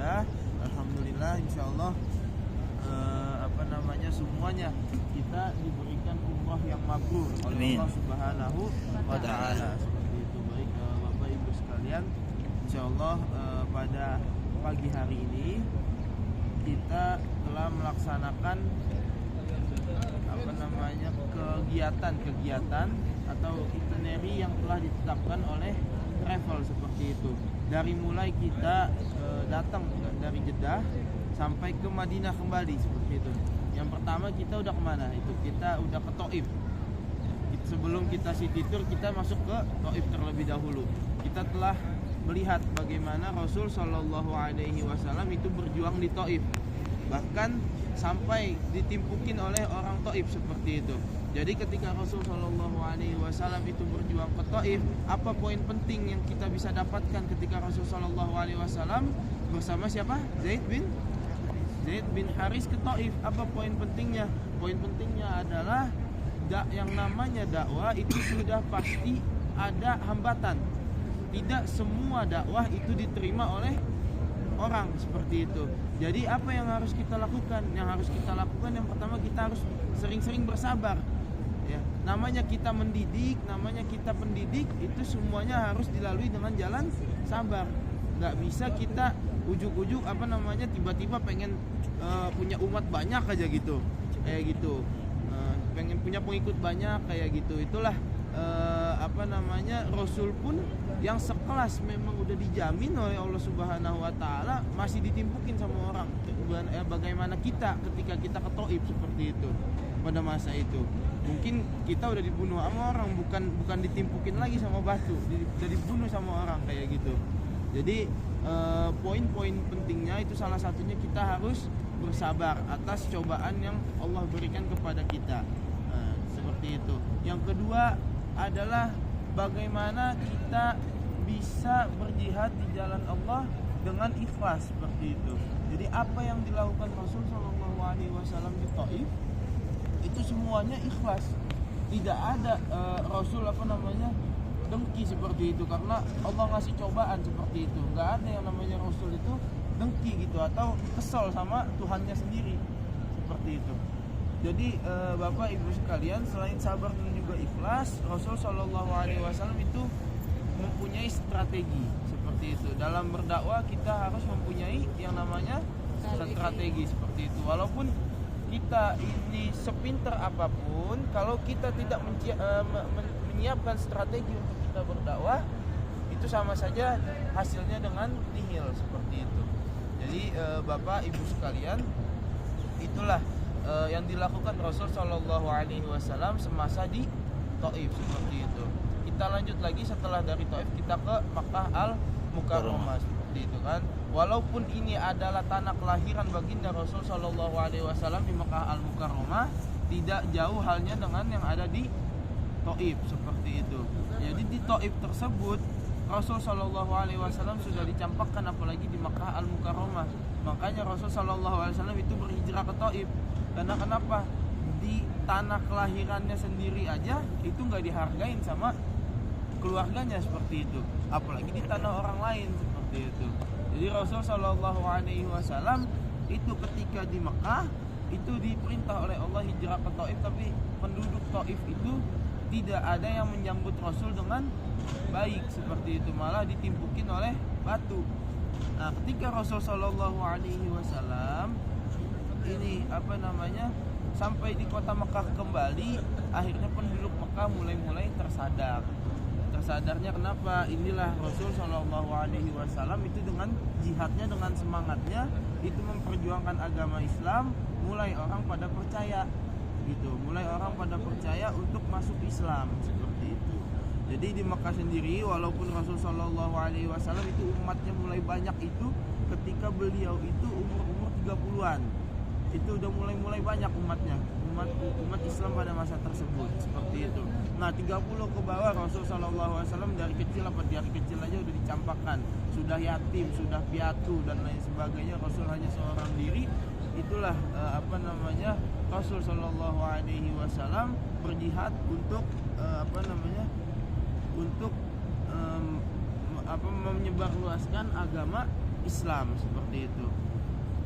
Alhamdulillah, insyaallah semuanya kita diberikan umrah yang mabrur oleh Allah Subhanahu wa taala. Seperti itu. Baik Bapak Ibu sekalian, insyaallah pada pagi hari ini kita telah melaksanakan kegiatan atau itinerary yang telah ditetapkan oleh travel seperti itu. Dari mulai kita datang dari Jeddah sampai ke Madinah kembali seperti itu. Yang pertama kita udah kemana? Itu kita udah ke Taif. Sebelum kita city tour, kita masuk ke Taif terlebih dahulu. Kita telah melihat bagaimana Rasul Shallallahu Alaihi Wasallam itu berjuang di Taif, bahkan sampai ditimpukin oleh orang Taif seperti itu. Jadi ketika Rasul Shallallahu Alaihi Wasallam itu berjuang ke Taif, apa poin penting yang kita bisa dapatkan ketika Rasul Shallallahu Alaihi Wasallam bersama siapa? Zaid bin Haris ke Taif. Apa poin pentingnya? Poin pentingnya adalah yang namanya dakwah itu sudah pasti ada hambatan. Tidak semua dakwah itu diterima oleh orang seperti itu. Jadi apa yang harus kita lakukan? Yang harus kita lakukan yang pertama, kita harus sering-sering bersabar. Ya, namanya kita mendidik, namanya kita pendidik, itu semuanya harus dilalui dengan jalan sabar. Nggak bisa kita ujuk-ujuk tiba-tiba pengen punya umat banyak aja gitu, kayak gitu, pengen punya pengikut banyak kayak gitu. Itulah Rasul pun yang sekelas memang udah dijamin oleh Allah Subhanahu wa taala masih ditimpukin sama orang. Bagaimana kita ketika kita ke Taif seperti itu pada masa itu? Mungkin kita udah dibunuh sama orang, bukan ditimpukin lagi sama batu, udah dibunuh sama orang kayak gitu. Jadi poin-poin pentingnya itu salah satunya kita harus bersabar atas cobaan yang Allah berikan kepada kita. Seperti itu. Yang kedua adalah bagaimana kita bisa berjihad di jalan Allah dengan ikhlas seperti itu. Jadi apa yang dilakukan Rasul Shallallahu Alaihi Wasallam di Taif itu semuanya ikhlas. Tidak ada Rasul dengki seperti itu karena Allah ngasih cobaan seperti itu. Nggak ada yang namanya Rasul itu dengki gitu atau kesel sama Tuhannya sendiri seperti itu. Jadi Bapak Ibu sekalian, selain sabar dan juga ikhlas, Rasul Shallallahu Alaihi Wasallam itu mempunyai strategi seperti itu. Dalam berdakwah kita harus mempunyai yang namanya strategi seperti itu. Walaupun kita ini sepintar apapun, kalau kita tidak menyiapkan strategi untuk kita berdakwah, itu sama saja hasilnya dengan nihil seperti itu. Jadi Bapak Ibu sekalian, itulah yang dilakukan Rasul Shallallahu Alaihi Wasallam semasa di Taif seperti itu. Kita lanjut lagi setelah dari Taif kita ke Makkah Al-Mukarramah seperti itu kan. Walaupun ini adalah tanah kelahiran baginda Rasul Shallallahu Alaihi Wasallam di Makkah Al-Mukarramah, tidak jauh halnya dengan yang ada di Taif seperti itu. Jadi di Taif tersebut Rasul Shallallahu Alaihi Wasallam sudah dicampakkan, apalagi di Makkah Al-Mukarramah. Makanya Rasul Shallallahu Alaihi Wasallam itu berhijrah ke Taif. Karena kenapa? Di tanah kelahirannya sendiri aja itu nggak dihargain sama keluarganya seperti itu, apalagi di tanah orang lain seperti itu. Jadi Rasul Shallallahu Alaihi Wasallam itu ketika di Mekah itu diperintah oleh Allah hijrah ke Taif, tapi penduduk Taif itu tidak ada yang menyambut Rasul dengan baik seperti itu, malah ditimpukin oleh batu. Nah, ketika Rasul Shallallahu Alaihi Wasallam ini sampai di kota Mekah kembali, akhirnya penduduk Mekah mulai tersadar. Tersadarnya kenapa? Inilah Rasul Shallallahu Alaihi Wasallam itu dengan jihadnya, dengan semangatnya itu memperjuangkan agama Islam, mulai orang pada percaya gitu, mulai orang pada percaya untuk masuk Islam seperti itu. Jadi di Mekah sendiri, walaupun Rasul Shallallahu Alaihi Wasallam itu umatnya mulai banyak itu ketika beliau itu umur 30-an. Itu udah mulai banyak umatnya, umat Islam pada masa tersebut seperti itu. Nah, 30 ke bawah Rasul Shallallahu Alaihi Wasallam dari kecil aja udah dicampakkan, sudah yatim, sudah piatu dan lain sebagainya. Rasul hanya seorang diri. Itulah Rasul Shallallahu Alaihi Wasallam berjihad untuk menyebarluaskan agama Islam seperti itu.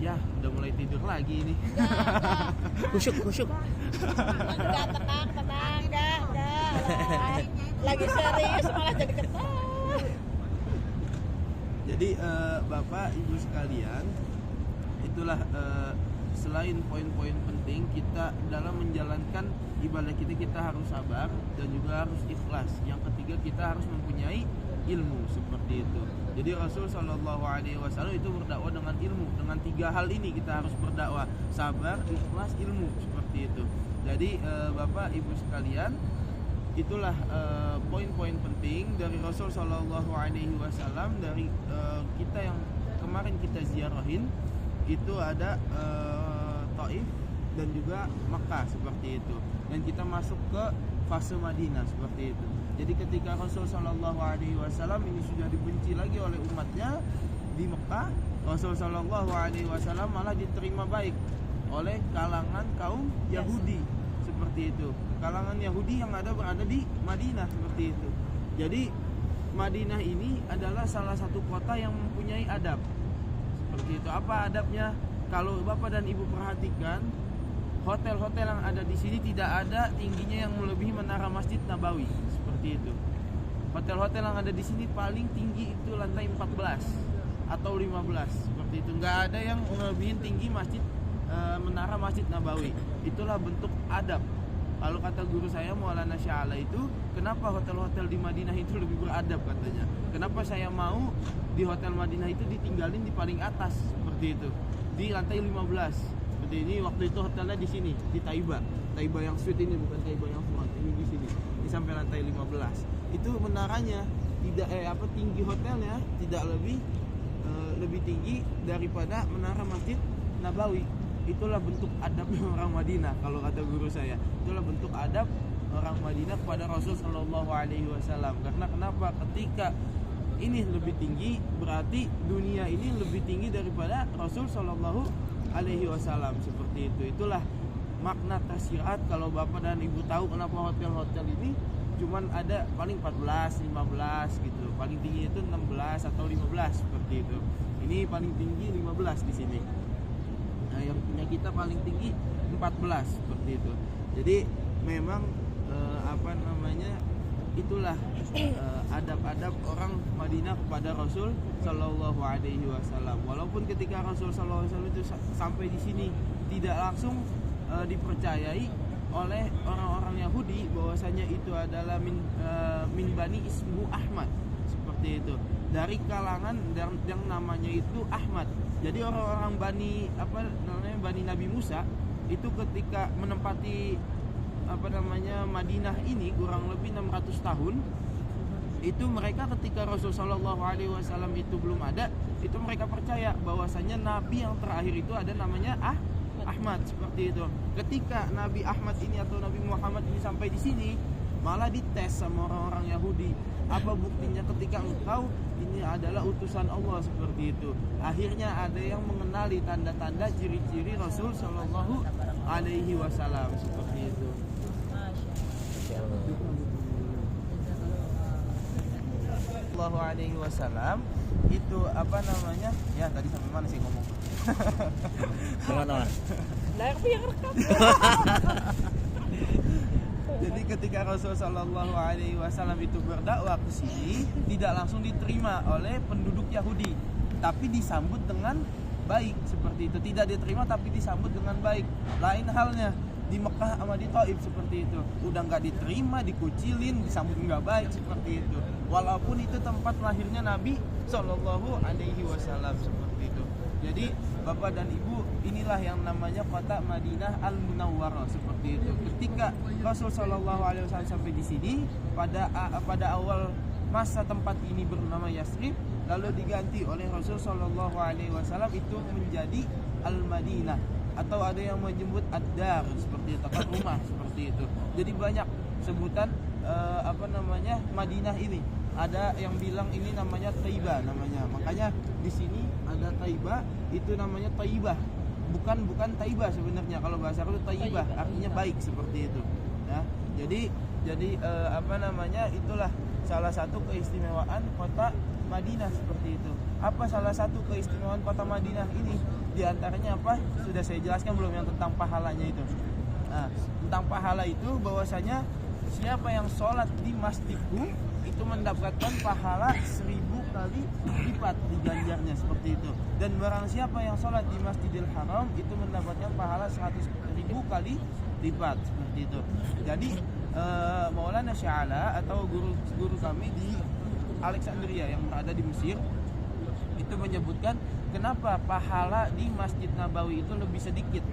Ya, udah mulai tidur lagi ini. Kusyuk. Enggak, tenang, enggak. Lagi serius malah jadi ketawa. Jadi Bapak Ibu sekalian, itulah selain poin-poin penting kita dalam menjalankan ibadah kita harus sabar dan juga harus ikhlas. Yang ketiga, kita harus mempunyai ilmu seperti itu. Jadi Rasul Shallallahu Alaihi Wasallam itu berdakwah dengan ilmu. Dengan 3 hal ini kita harus berdakwah: sabar, ikhlas, ilmu seperti itu. Jadi Bapak Ibu sekalian, itulah poin-poin penting dari Rasul Shallallahu Alaihi Wasallam. Dari kita yang kemarin kita ziarahin itu ada Taif dan juga Makkah seperti itu. Dan kita masuk ke fase Madinah seperti itu. Jadi ketika Rasul Shallallahu Alaihi Wasallam ini sudah dibenci lagi oleh umatnya di Mekah, Rasul Shallallahu Alaihi Wasallam malah diterima baik oleh kalangan kaum Yahudi seperti itu. Kalangan Yahudi yang berada di Madinah seperti itu. Jadi Madinah ini adalah salah satu kota yang mempunyai adab seperti itu. Apa adabnya? Kalau Bapak dan Ibu perhatikan, hotel-hotel yang ada di sini tidak ada tingginya yang melebihi menara Masjid Nabawi seperti itu. Hotel-hotel yang ada di sini paling tinggi itu lantai 14 atau 15 seperti itu. Nggak ada yang melebihi tinggi menara Masjid Nabawi. Itulah bentuk adab. Kalau kata guru saya Maulana Sya'ala itu, kenapa hotel-hotel di Madinah itu lebih beradab katanya. Kenapa saya mau di hotel Madinah itu ditinggalin di paling atas seperti itu, di lantai 15. Seperti ini, waktu itu hotelnya di sini, di Taiba yang suite ini, bukan Taiba yang smart, ini di sini, di sampai lantai 15. Itu menaranya tidak tinggi hotelnya tidak lebih tinggi daripada menara Masjid Nabawi. Itulah bentuk adabnya orang Madinah kalau kata guru saya. Itulah bentuk adab orang Madinah kepada Rasul Shallallahu Alaihi Wasallam. Karena kenapa? Ketika ini lebih tinggi, berarti dunia ini lebih tinggi daripada Rasul Shallallahu Alaihi Wasallam seperti itu. Itulah makna tersirat. Kalau Bapak dan Ibu tahu kenapa hotel-hotel ini cuman ada paling 14, 15 gitu. Paling tinggi itu 16 atau 15 seperti itu. Ini paling tinggi 15 di sini. Nah, yang punya kita paling tinggi 14 seperti itu. Jadi memang itulah adab-adab orang Madinah kepada Rasul Shallallahu Alaihi Wasallam. Walaupun ketika Rasul Shallallahu Alaihi Wasallam itu sampai di sini tidak langsung dipercayai oleh orang-orang Yahudi bahwasanya itu adalah min Bani Ismu Ahmad seperti itu, dari kalangan yang namanya itu Ahmad. Jadi orang-orang Bani Nabi Musa itu ketika menempati Madinah ini kurang lebih 600 tahun, itu mereka ketika Rasul Shallallahu Alaihi Wasallam itu belum ada, itu mereka percaya bahwasanya Nabi yang terakhir itu ada namanya Ahmad seperti itu. Ketika Nabi Ahmad ini atau Nabi Muhammad ini sampai di sini, malah dites sama orang-orang Yahudi. Apa buktinya ketika engkau ini adalah utusan Allah seperti itu? Akhirnya ada yang mengenali tanda-tanda ciri-ciri Rasul Shallallahu Alaihi Wasallam seperti itu. Sallallahu Alaihi Wasallam itu ya tadi sampai mana sih ngomong? Mana? Lah aku yang rekam. Jadi ketika Rasul Sallallahu Alaihi Wasallam itu berdakwah ke sini, tidak langsung diterima oleh penduduk Yahudi, tapi disambut dengan baik seperti itu. Tidak diterima tapi disambut dengan baik. Lain halnya di Mekah sama di Taif seperti itu, udah nggak diterima, dikucilin, disambut nggak baik seperti itu. Walaupun itu tempat lahirnya Nabi Shallallahu Alaihi Wasallam seperti itu. Jadi Bapak dan Ibu, inilah yang namanya kota Madinah Al-Munawwarah seperti itu. Ketika Rasul Shallallahu Alaihi Wasallam sampai di sini pada awal masa tempat ini bernama Yasrib, lalu diganti oleh Rasul Shallallahu Alaihi Wasallam itu menjadi Al-Madinah, atau ada yang menyebut ad-dar seperti itu, tempat rumah seperti itu. Jadi banyak sebutan Madinah ini. Ada yang bilang ini namanya Taibah namanya. Makanya di sini ada Taibah, itu namanya Taibah. Bukan Taibah sebenarnya. Kalau bahasa Arab itu Taibah, artinya baik seperti itu. Ya. Jadi Jadi itulah salah satu keistimewaan kota Madinah seperti itu. Apa salah satu keistimewaan kota Madinah ini? Di antaranya apa? Sudah saya jelaskan belum yang tentang pahalanya itu. Nah, tentang pahala itu bahwasanya siapa yang sholat di masjidku itu mendapatkan pahala 1000 kali lipat diganjarnya seperti itu. Dan barang siapa yang sholat di Masjidil Haram itu mendapatkan pahala 100.000 kali lipat seperti itu. Jadi Maulana Sya'ala atau guru kami di Alexandria yang berada di Mesir itu menyebutkan kenapa pahala di Masjid Nabawi itu lebih sedikit,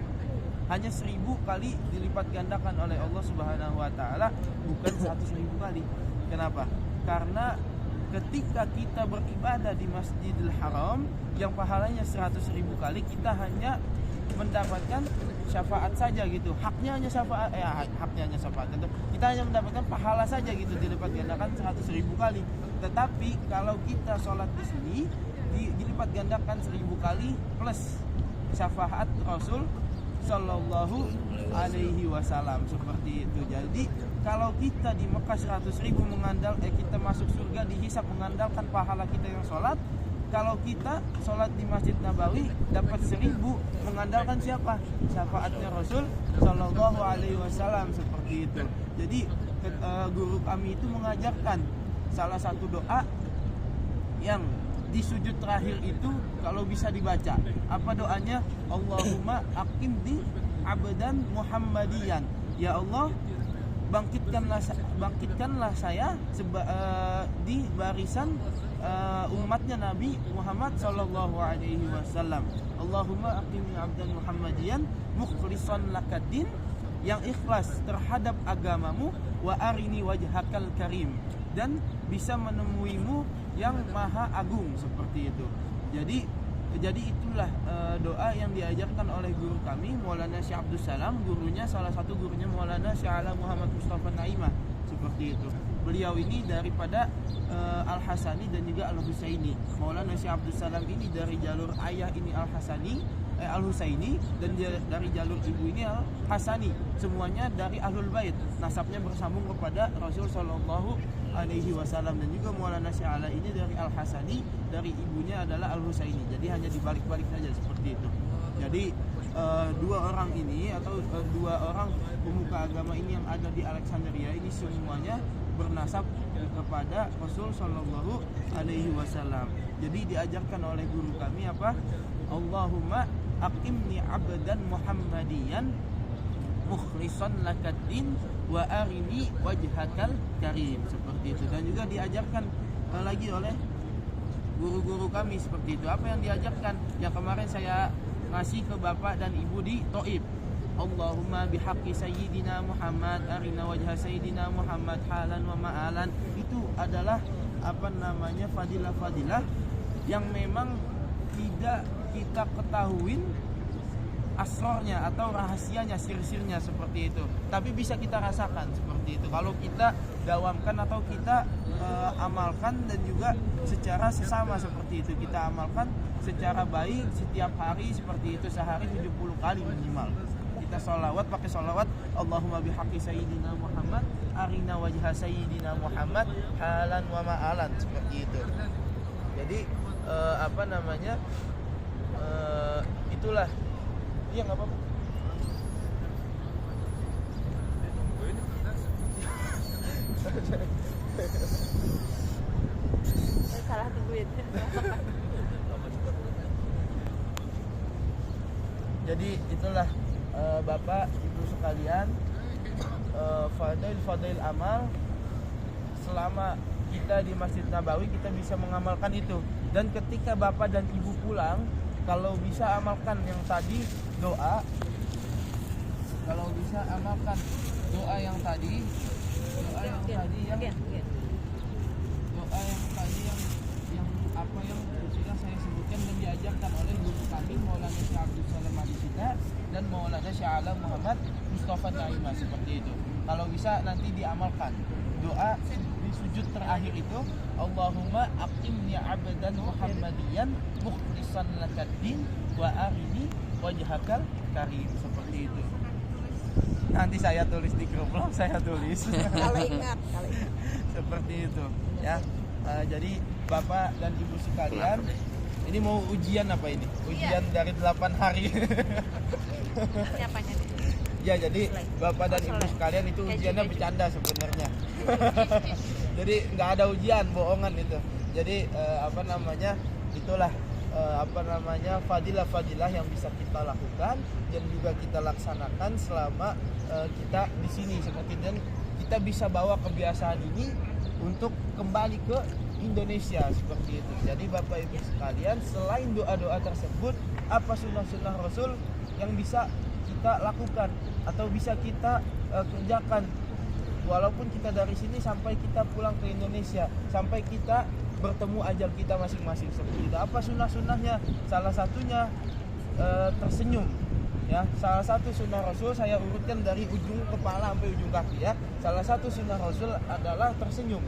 hanya 1000 kali dilipat gandakan oleh Allah Subhanahu wa taala, bukan 100.000 kali. Kenapa? Karena ketika kita beribadah di Masjidil Haram yang pahalanya 100.000 kali, kita hanya mendapatkan syafaat saja gitu. Haknya hanya syafaat, tentu. Kita hanya mendapatkan pahala saja gitu, dilipat gandakan 100.000 kali. Tetapi kalau kita sholat di sini dilipat gandakan 1000 kali plus syafaat Rasul Sallallahu Alaihi Wasallam seperti itu. Jadi kalau kita di Mekah 100.000 kita masuk surga dihisap mengandalkan pahala kita yang sholat. Kalau kita sholat di Masjid Nabawi dapat 1000 mengandalkan siapa? Syafaatnya Rasul Sallallahu Alaihi Wasallam seperti itu. Jadi guru kami itu mengajarkan salah satu doa yang di sujud terakhir itu kalau bisa dibaca. Apa doanya? Allahumma aqim di abdan Muhammadiyan. Ya Allah, bangkitkanlah saya di barisan umatnya Nabi Muhammad sallallahu alaihi wasallam. Allahumma aqim abdan Muhammadiyan mukhlishan lakaddin, yang ikhlas terhadap agamamu, wa arini wajhakal karim, dan bisa menemuimu yang maha agung seperti itu. Jadi itulah doa yang diajarkan oleh guru kami Maulana Syekh Abdus Salam, salah satu gurunya Maulana Sya'ala Muhammad Mustafa Naimah seperti itu. Beliau ini daripada Al-Hasani dan juga Al-Husaini. Maulana Syekh Abdus Salam ini dari jalur ayah ini Al-Husaini, dan dari jalur ibu ini Al-Hasani. Semuanya dari Ahlul Bait. Nasabnya bersambung kepada Rasul Sallallahu Alaihi Wasallam. Dan juga Maulana Sya'ala ini dari Al-Hasani, dari ibunya adalah Al-Husaini. Jadi hanya dibalik-balik saja seperti itu. Jadi dua orang ini atau dua orang pemuka agama ini yang ada di Alexandria ini semuanya bernasab kepada Rasul Sallallahu Alaihi Wasallam. Jadi diajarkan oleh guru kami apa? Allahumma aqimni abdan Muhammadiyan mukhlishan lakaddin wa arini wajhakal karim seperti itu. Dan juga diajarkan lagi oleh guru-guru kami seperti itu. Apa yang diajarkan? Yang kemarin saya ngasih ke bapak dan ibu di Taif. Allahumma bihaqqi sayyidina Muhammad arina wajha sayyidina Muhammad halan wa ma'alan. Itu adalah fadilah-fadilah yang memang tidak kita ketahuin asrornya atau rahasianya, sir-sirnya seperti itu. Tapi bisa kita rasakan seperti itu kalau kita dawamkan atau kita amalkan, dan juga secara sesama seperti itu. Kita amalkan secara baik setiap hari seperti itu, sehari 70 kali minimal. Kita sholawat, pakai sholawat Allahumma bihaqqi sayyidina Muhammad arina wajha sayyidina Muhammad halan wa ma'alan seperti itu. Jadi itulah. Iya, nggak apa-apa. Salah tungguin. Jadi itulah Bapak Ibu sekalian, fadail amal. Selama kita di Masjid Nabawi kita bisa mengamalkan itu. Dan ketika Bapak dan Ibu pulang, kalau bisa amalkan yang tadi doa. Kalau bisa amalkan doa yang tadi, doa yang tadi yang sudah saya sebutkan dan diajarkan oleh guru kami Maulana Syekh Abdus Salam Madisita dan Maulana Sya'ala Muhammad Mustafa Naimah seperti itu. Kalau bisa nanti diamalkan doa di sujud terakhir itu, Allahumma aqimni abdan Muhammadiyan mukhlishan lakaddin wa arini wajhakal karim seperti itu. Nanti saya tulis di grup belum saya tulis. Kalau ingat. Seperti itu ya. Jadi Bapak dan Ibu sekalian, ini mau ujian apa ini? Ujian dari 8 hari. Siapanya nih? Ya, jadi Bapak dan Ibu sekalian itu ujiannya bercanda sebenarnya. Jadi nggak ada ujian, bohongan itu. Jadi itulah fadilah yang bisa kita lakukan dan juga kita laksanakan selama kita di sini, seperti dan kita bisa bawa kebiasaan ini untuk kembali ke Indonesia seperti itu. Jadi Bapak Ibu sekalian, selain doa-doa tersebut, apa sunnah-sunnah Rasul yang bisa kita lakukan atau bisa kita kerjakan walaupun kita dari sini sampai kita pulang ke Indonesia, sampai kita bertemu ajal kita masing-masing seperti itu. Apa sunnah-sunnahnya? Salah satunya tersenyum. Ya, salah satu sunnah Rasul saya urutkan dari ujung kepala sampai ujung kaki ya. Salah satu sunnah Rasul adalah tersenyum.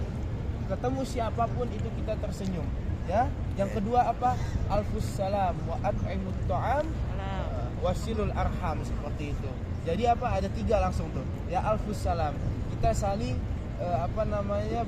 Ketemu siapapun itu kita tersenyum. Ya. Yang kedua apa? Alfus salam wa at'imut ta'am wasilul arham seperti itu. Jadi apa? Ada 3 langsung tuh. Ya, alfus salam. Kita saling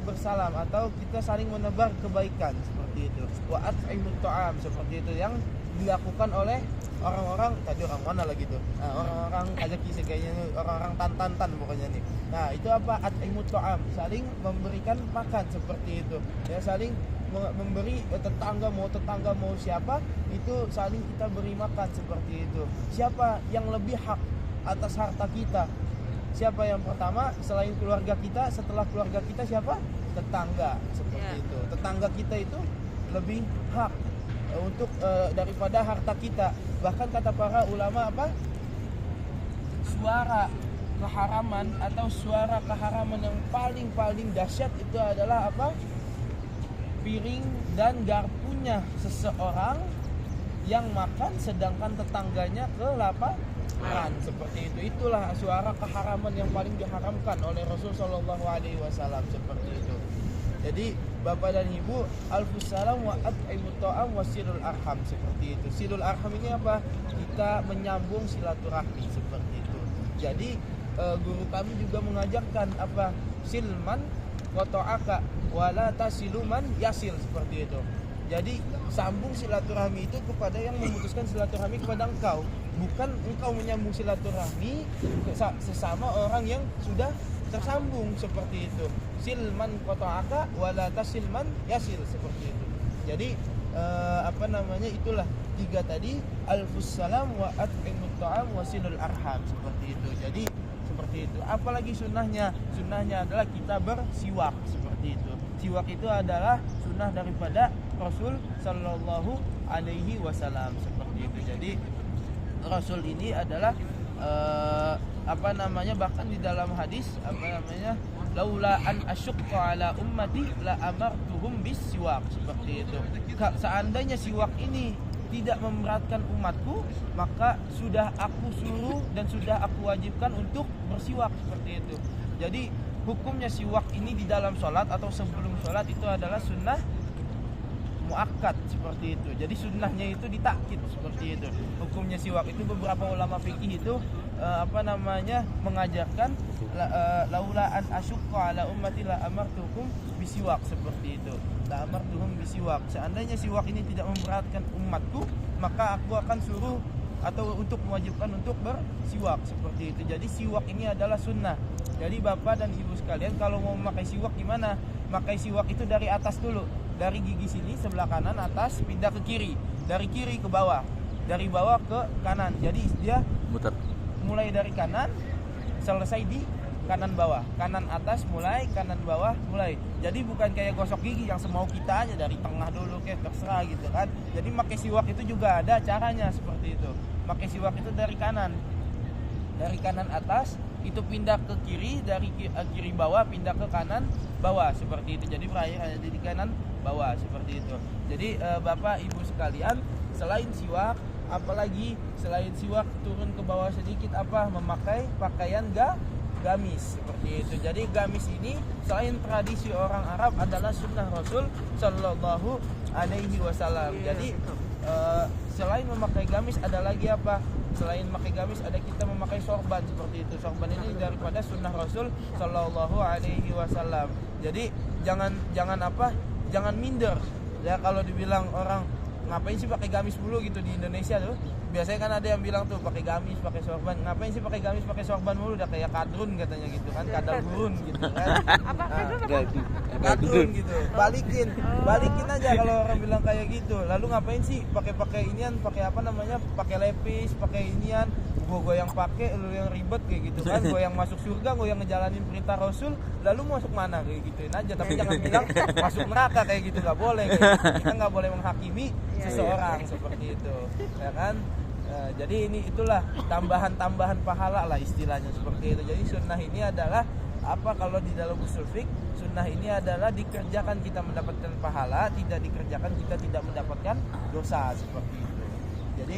bersalam atau kita saling menebar kebaikan seperti itu. Wa at'imut ta'am seperti itu yang dilakukan oleh orang-orang tadi orang mana lagi tuh? Nah, orang-orang Kazakistan kayaknya orang-orang Tantan pokoknya nih. Nah, itu apa? At'imut ta'am, saling memberikan makan seperti itu. Ya, saling memberi tetangga mau siapa itu saling kita beri makan seperti itu. Siapa yang lebih hak atas harta kita? Siapa yang pertama selain keluarga kita? Setelah keluarga kita siapa? Tetangga seperti itu. Tetangga kita itu lebih hak untuk daripada harta kita. Bahkan kata para ulama apa? Suara keharaman atau suara keharaman yang paling dahsyat itu adalah apa? Piring dan garpunya seseorang yang makan sedangkan tetangganya kelaparan seperti itu. Itulah suara keharaman yang paling diharamkan oleh Rasul Shallallahu Alaihi Wasallam seperti itu. Jadi Bapak dan Ibu, alfus salam wa at'imut ta'am wasilul arham seperti itu. Silul arham ini apa? Kita menyambung silaturahmi seperti itu. Jadi guru kami juga mengajarkan apa? Silman qata'aka wala tasiluman yasil seperti itu. Jadi sambung silaturahmi itu kepada yang memutuskan silaturahmi kepada engkau, bukan engkau menyambung silaturahmi sesama orang yang sudah tersambung seperti itu. Silman qata'aka wala tasilman yasil seperti itu. Jadi itulah 3 tadi, alfus salam wa at'imut ta'am wasilul arham seperti itu. Jadi seperti itu. Apalagi sunnahnya? Sunnahnya adalah kita bersiwak seperti itu. Siwak itu adalah sunnah daripada Rasul Sallallahu Alaihi Wasallam seperti itu. Jadi Rasul ini adalah bahkan di dalam hadis laula an asyqa ala ummati la amartuhum bis siwak seperti itu. Seandainya siwak ini tidak memberatkan umatku, maka sudah aku suruh dan sudah aku wajibkan untuk bersiwak seperti itu. Jadi hukumnya siwak ini di dalam sholat atau sebelum sholat itu adalah sunnah muakkad seperti itu. Jadi sunnahnya itu ditakkid seperti itu. Hukumnya siwak itu beberapa ulama fikih itu mengajarkan laula an asyqa ala ummati la amartukum bisiwak seperti itu. La amartuhum bisiwak. Seandainya siwak ini tidak memberatkan umatku, maka aku akan suruh atau untuk mewajibkan untuk bersiwak seperti itu. Jadi siwak ini adalah sunnah. Jadi Bapak dan Ibu sekalian, kalau mau memakai siwak gimana? Makai siwak itu dari atas dulu. Dari gigi sini sebelah kanan atas pindah ke kiri. Dari kiri ke bawah. Dari bawah ke kanan. Jadi dia muter. Mulai dari kanan selesai di kanan bawah. Kanan atas mulai, kanan bawah mulai. Jadi bukan kayak gosok gigi yang semau kita aja dari tengah dulu kayak terserah gitu kan. Jadi pakai siwak itu juga ada caranya seperti itu. Pakai siwak itu dari kanan. Dari kanan atas itu pindah ke kiri, dari kiri bawah pindah ke kanan bawah seperti itu. Jadi berakhir hanya di kanan bawah seperti itu. Jadi Bapak Ibu sekalian, selain siwak, apalagi selain siwak turun ke bawah sedikit apa? Memakai pakaian gamis seperti itu. Jadi gamis ini selain tradisi orang Arab adalah sunnah Rasul Sallallahu Alaihi Wasallam. Jadi selain memakai gamis ada lagi apa? Selain memakai gamis ada kita memakai sorban seperti itu. Sorban ini daripada sunnah Rasul Shallallahu Alaihi Wasallam. Jadi jangan minder ya kalau dibilang orang ngapain sih pakai gamis mulu gitu di Indonesia tuh. Biasanya kan ada yang bilang tuh pakai gamis, pakai sorban. Ngapain sih pakai gamis, pakai sorban mulu, udah kayak kadrun katanya gitu kan, kadal gurun gitu kan. Apa? Kadrun gitu. Balikin aja kalau orang bilang kayak gitu. Lalu ngapain sih pakai inian, pakai apa namanya? Pakai lepis, pakai inian. Gue yang pakai, lu yang ribet kayak gitu kan. Gue yang masuk surga, gue yang ngejalanin perintah Rasul, lalu masuk mana kayak gituin aja. Tapi jangan bilang masuk neraka kayak gitu, nggak boleh kayak gitu. Kita nggak boleh menghakimi seseorang seperti itu, ya kan? Jadi itulah tambahan pahala lah istilahnya seperti itu. Jadi sunnah ini adalah apa kalau di dalam usul fiqh, sunnah ini adalah dikerjakan kita mendapatkan pahala, tidak dikerjakan kita tidak mendapatkan dosa seperti itu. Jadi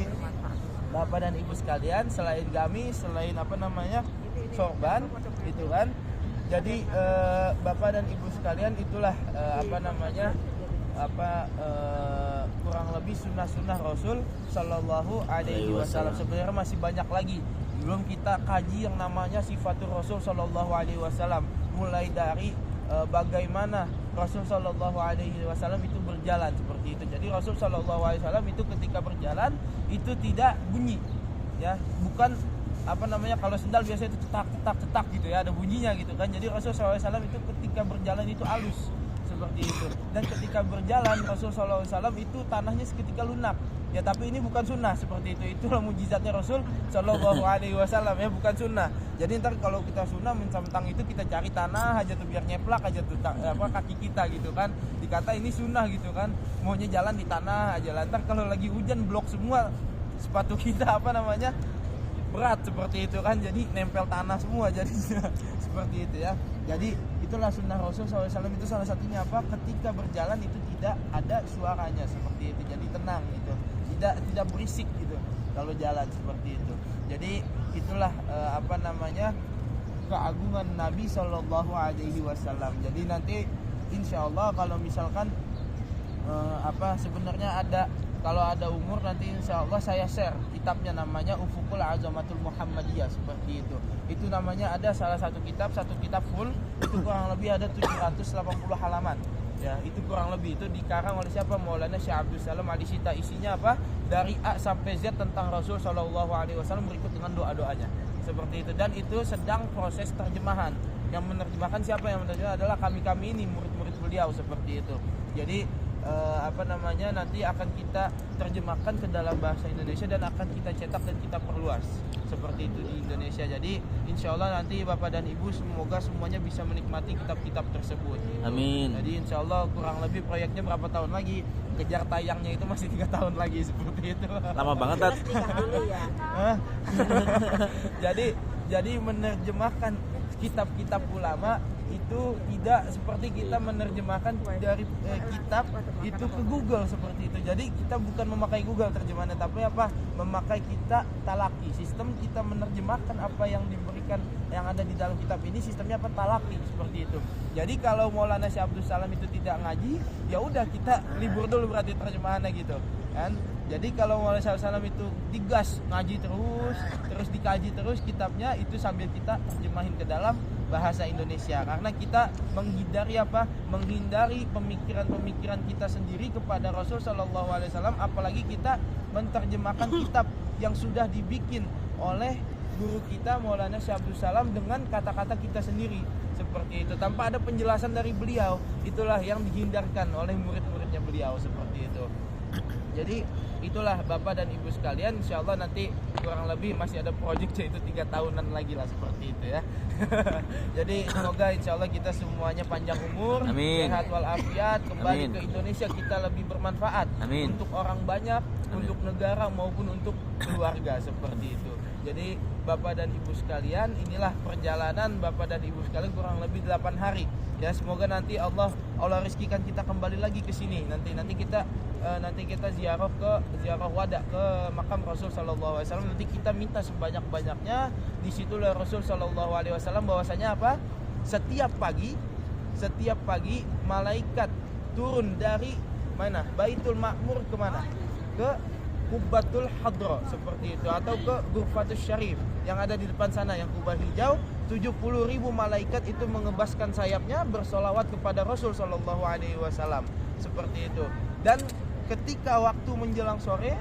Bapak dan Ibu sekalian, selain gamis, selain apa namanya sorban, itu kan. Jadi Bapak dan Ibu sekalian itulah kurang lebih sunnah-sunnah Rasul Sallallahu Alaihi Wasallam. Sebenarnya masih banyak lagi. Belum kita kaji yang namanya sifatul Rasul Sallallahu Alaihi Wasallam. Mulai dari bagaimana Rasul Sallallahu Alaihi Wasallam itu berjalan seperti itu. Jadi Rasul Sallallahu Alaihi Wasallam itu ketika berjalan itu tidak bunyi, ya, bukan apa namanya kalau sendal biasanya itu cetak gitu ya, ada bunyinya gitu kan. Jadi Rasul Sallallahu Alaihi Wasallam itu ketika berjalan itu halus seperti itu. Dan ketika berjalan Rasul Sallallahu Alaihi Wasallam itu tanahnya seketika lunak. Ya tapi ini bukan sunnah seperti itu. Itulah mujizatnya Rasul Sallallahu Alaihi Wasallam ya, bukan sunnah. Jadi ntar kalau kita sunnah mentang itu kita cari tanah aja tuh biar nyeplak aja tuh kaki kita gitu kan. Dikata ini sunnah gitu kan. Maunya jalan di tanah aja. Lantar kalau lagi hujan blok semua sepatu kita berat seperti itu kan. Jadi nempel tanah semua jadi seperti itu ya. Jadi itulah sunnah Rasul SAW. Itu salah satunya apa? Ketika berjalan itu tidak ada suaranya seperti itu. Jadi tenang gitu. Tidak berisik gitu kalau jalan seperti itu. Jadi itulah keagungan Nabi Shallallahu Alaihi Wasallam. Jadi nanti insya Allah kalau misalkan sebenarnya kalau ada umur nanti insya Allah saya share kitabnya, namanya Ufukul Azamatul Muhammadiyah seperti itu. Itu namanya ada salah satu kitab full itu kurang lebih ada 780 halaman. Ya, itu kurang lebih itu dikarang oleh siapa? Maulana Syekh Abdul Salam Alisita. Isinya apa? Dari A sampai Z tentang Rasul Shallallahu Alaihi Wasallam berikut dengan doa-doanya. Seperti itu, dan itu sedang proses terjemahan. Yang menerjemahkan siapa? Yang menerjemahkan adalah kami ini murid-murid beliau seperti itu. Jadi nanti akan kita terjemahkan ke dalam bahasa Indonesia dan akan kita cetak dan kita perluas seperti itu di Indonesia. Jadi insya Allah nanti Bapak dan Ibu semoga semuanya bisa menikmati kitab-kitab tersebut gitu. Amin. Jadi insya Allah kurang lebih proyeknya berapa tahun lagi, kejar tayangnya itu masih 3 tahun lagi seperti itu. Lama banget Tat. Jadi menerjemahkan kitab-kitab ulama itu tidak seperti kita menerjemahkan dari kitab itu ke Google seperti itu. Jadi kita bukan memakai Google terjemahannya, tapi memakai kita talaki. Sistem kita menerjemahkan apa yang diberikan yang ada di dalam kitab ini, sistemnya talaki seperti itu. Jadi kalau Maulana Syekh Abdul Salam itu tidak ngaji, ya udah kita libur dulu berarti terjemahannya gitu kan. Jadi kalau Maulana Syekh Abdul Salam itu digas ngaji terus dikaji terus kitabnya itu sambil kita terjemahin ke dalam bahasa Indonesia, karena kita menghindari pemikiran kita sendiri kepada Rasul Sallallahu Alaihi Wasallam, apalagi kita menerjemahkan kitab yang sudah dibikin oleh guru kita Maulana Syekh Abdul Salam dengan kata-kata kita sendiri seperti itu, tanpa ada penjelasan dari beliau. Itulah yang dihindarkan oleh murid-muridnya beliau seperti itu. Jadi itulah Bapak dan Ibu sekalian, insya Allah nanti kurang lebih masih ada proyeknya itu 3 tahunan lagi lah seperti itu ya. Jadi semoga insya Allah kita semuanya panjang umur, sehat walafiat, kembali ke Indonesia kita lebih bermanfaat. Untuk orang banyak, untuk negara maupun untuk keluarga seperti itu. Jadi Bapak dan Ibu sekalian, inilah perjalanan Bapak dan Ibu sekalian kurang lebih 8 hari. Ya, semoga nanti Allah rezekikan kita kembali lagi ke sini. Nanti kita ziarah wada ke makam Rasul Sallallahu Alaihi Wasallam. Nanti kita minta sebanyak-banyaknya. Di situlah Rasul Sallallahu Alaihi Wasallam bahwasanya apa? Setiap pagi malaikat turun dari mana? Baitul Ma'mur ke mana? ke Qubbatul Hadra seperti itu, atau ke Ghurfatus Syarif yang ada di depan sana, yang kubah hijau. 70.000 malaikat itu mengebaskan sayapnya bersolawat kepada Rasul Shallallahu Alaihi Wasallam seperti itu. Dan ketika waktu menjelang sore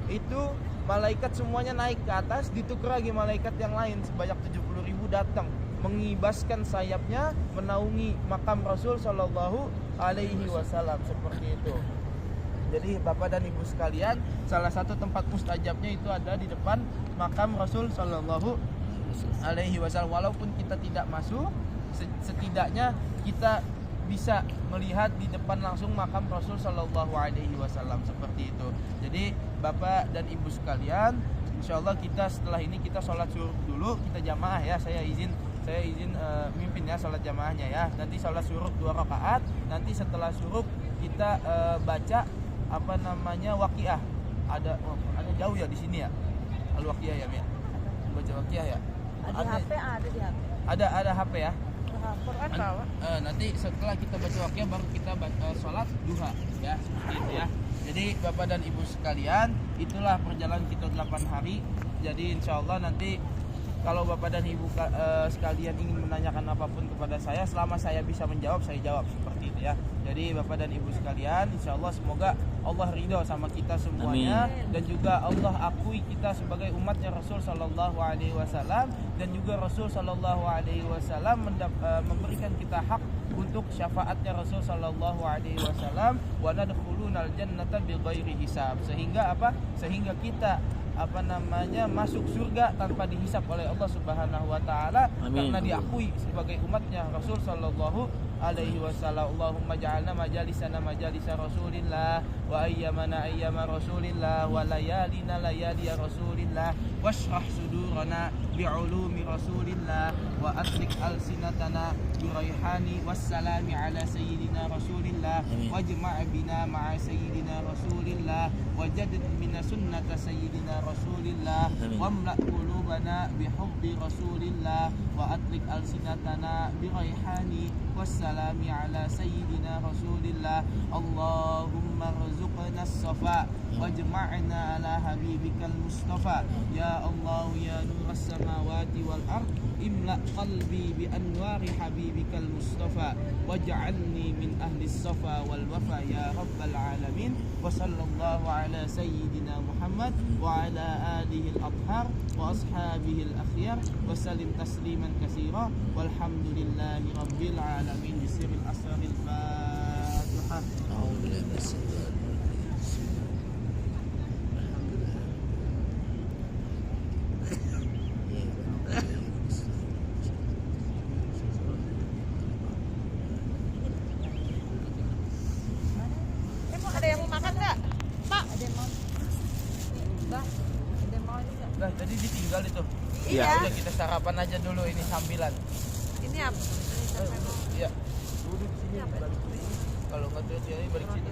itu malaikat semuanya naik ke atas, ditukar lagi malaikat yang lain sebanyak 70.000 datang mengibaskan sayapnya menaungi makam Rasul Shallallahu Alaihi Wasallam seperti itu. Jadi Bapak dan Ibu sekalian, salah satu tempat mustajabnya itu ada di depan makam Rasul Shallallahu Alaihi Wasallam. Walaupun kita tidak masuk, setidaknya kita bisa melihat di depan langsung makam Rasul Shallallahu Alaihi Wasallam seperti itu. Jadi Bapak dan Ibu sekalian, insya Allah kita setelah ini kita sholat syuruk dulu, kita jamaah ya. Saya izin mimpin ya sholat jamaahnya ya. Nanti sholat syuruk 2 rakaat. Nanti setelah syuruk kita baca waqiah. Ada jauh ya di sini ya. Al-Waqiah ya, Mia. Baca waqiah ya. Ada di HP, ada di HP. Ada HP ya. Quran bawa. Nanti setelah kita baca waqiah baru kita sholat duha ya, seperti itu ya. Jadi Bapak dan Ibu sekalian, itulah perjalanan kita 8 hari. Jadi insya Allah nanti kalau Bapak dan Ibu sekalian ingin menanyakan apapun kepada saya, selama saya bisa menjawab, saya jawab seperti itu ya. Jadi Bapak dan Ibu sekalian, insya Allah semoga Allah ridho sama kita semuanya. Amin. Dan juga Allah akui kita sebagai umatnya Rasul Sallallahu Alaihi Wasallam, dan juga Rasul Sallallahu Alaihi Wasallam memberikan kita hak untuk syafaatnya Rasul Sallallahu Alaihi Wasallam, wa nadkhulunal jannata bighairi hisab. Sehingga apa? Sehingga kita masuk surga tanpa dihisap oleh Allah Subhanahu wa taala, karena diakui sebagai umatnya Rasul Sallallahu Alaihi Wasallam. Allahumma ja'alna majalisana majalisa Rasulillah, wa ayyamana ayyama Rasulillah, wa layalina layali Rasulillah, washrah sudurana bi'ulumi Rasulillah, wa atrik alsinatana birayhani wassalami ala sayyidina Rasulillah, wajma' bina ma'a sayyidina Rasulillah, wajadid mina sunnata sayyidina Rasulillah, wamla' qulubana bihubbi Rasulillah, wa atrik alsinatana birayhani wassalami ala sayyidina Rasulillah. Allahumma rzuqna as-safa wajma'na ala habibikal mustafa. Ya Allah ya nur as-samawati wal ard, imla qalbi bi anwari habibikal mustafa, waj'alni min ahli as-safa wal wafa ya rabbal alamin. Wa sallallahu ala sayyidina Muhammad wa ala alihi al-athhar wa ashabihi al-akhyar wa sallim tasliman katsira walhamdulillahi rabbil alamin. Bismil asraril Fatihah. Ada yang mau makan nggak, Pak? Ada yang mau? Bah, ada yang mau ini nggak? Nah, jadi ditinggal itu. Iya. Udah kita sarapan aja dulu, ini sambilan. Ini apa? Ini siapa yang mau? Iya. Duduk di sini, balik sini. Kalau nggak tuh balik sini.